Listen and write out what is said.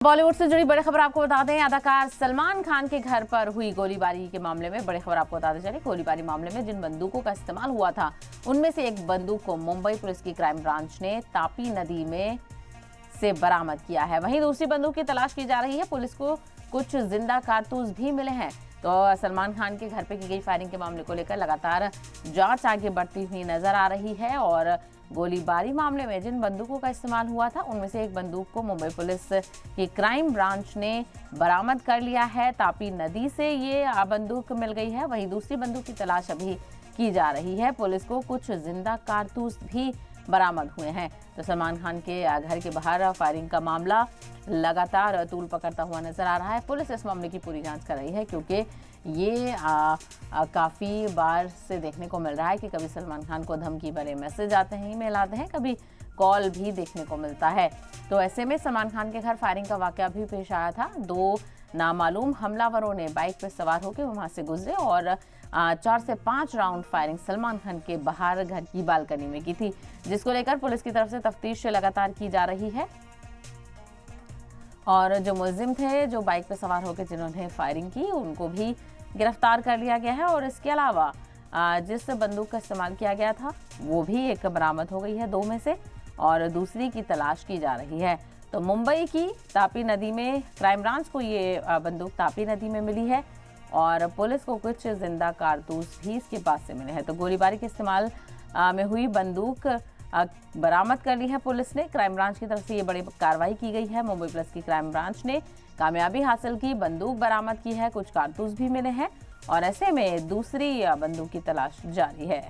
बॉलीवुड से जुड़ी बड़ी खबर आपको बता दें। अदाकार सलमान खान के घर पर हुई गोलीबारी के मामले में बड़ी खबर आपको बताते चले। गोलीबारी मामले में जिन बंदूकों का इस्तेमाल हुआ था उनमें से एक बंदूक को मुंबई पुलिस की क्राइम ब्रांच ने तापी नदी में से बरामद किया है। वहीं दूसरी बंदूक की तलाश की जा रही है। पुलिस को कुछ जिंदा कारतूस भी मिले हैं। तो सलमान खान के घर पे की गई फायरिंग के मामले को लेकर लगातार जांच आगे बढ़ती हुई नजर आ रही है और गोलीबारी मामले में जिन बंदूकों का इस्तेमाल हुआ था उनमें से एक बंदूक को मुंबई पुलिस की क्राइम ब्रांच ने बरामद कर लिया है। तापी नदी से ये बंदूक मिल गई है। वहीं दूसरी बंदूक की तलाश अभी की जा रही है। पुलिस को कुछ जिंदा कारतूस भी बरामद हुए हैं। तो सलमान खान के घर के बाहर फायरिंग का मामला लगातार तूल पकड़ता हुआ नजर आ रहा है। पुलिस इस मामले की पूरी जांच कर रही है क्योंकि ये काफ़ी बार से देखने को मिल रहा है कि कभी सलमान खान को धमकी भरे मैसेज आते हैं, ईमेल आते हैं, कभी कॉल भी देखने को मिलता है। तो ऐसे में सलमान खान के घर फायरिंग का वाकया भी पेश आया था। 2 नामालूम हमलावरों ने बाइक पर सवार होकर वहां से गुजरे और 4 से 5 राउंड फायरिंग सलमान खान के बाहर घर की बालकनी में की थी, जिसको लेकर पुलिस की तरफ से तफ्तीश लगातार की जा रही है। और जो मुलजिम थे, जो बाइक पर सवार होकर जिन्होंने फायरिंग की, उनको भी गिरफ्तार कर लिया गया है। और इसके अलावा जिस बंदूक का इस्तेमाल किया गया था वो भी एक बरामद हो गई है 2 में से, और दूसरी की तलाश की जा रही है। तो मुंबई की तापी नदी में क्राइम ब्रांच को ये बंदूक तापी नदी में मिली है और पुलिस को कुछ जिंदा कारतूस भी इसके पास से मिले हैं। तो गोलीबारी के इस्तेमाल में हुई बंदूक बरामद कर ली है पुलिस ने। क्राइम ब्रांच की तरफ से ये बड़ी कार्रवाई की गई है। मुंबई पुलिस की क्राइम ब्रांच ने कामयाबी हासिल की, बंदूक बरामद की है, कुछ कारतूस भी मिले हैं और ऐसे में दूसरी बंदूक की तलाश जारी है।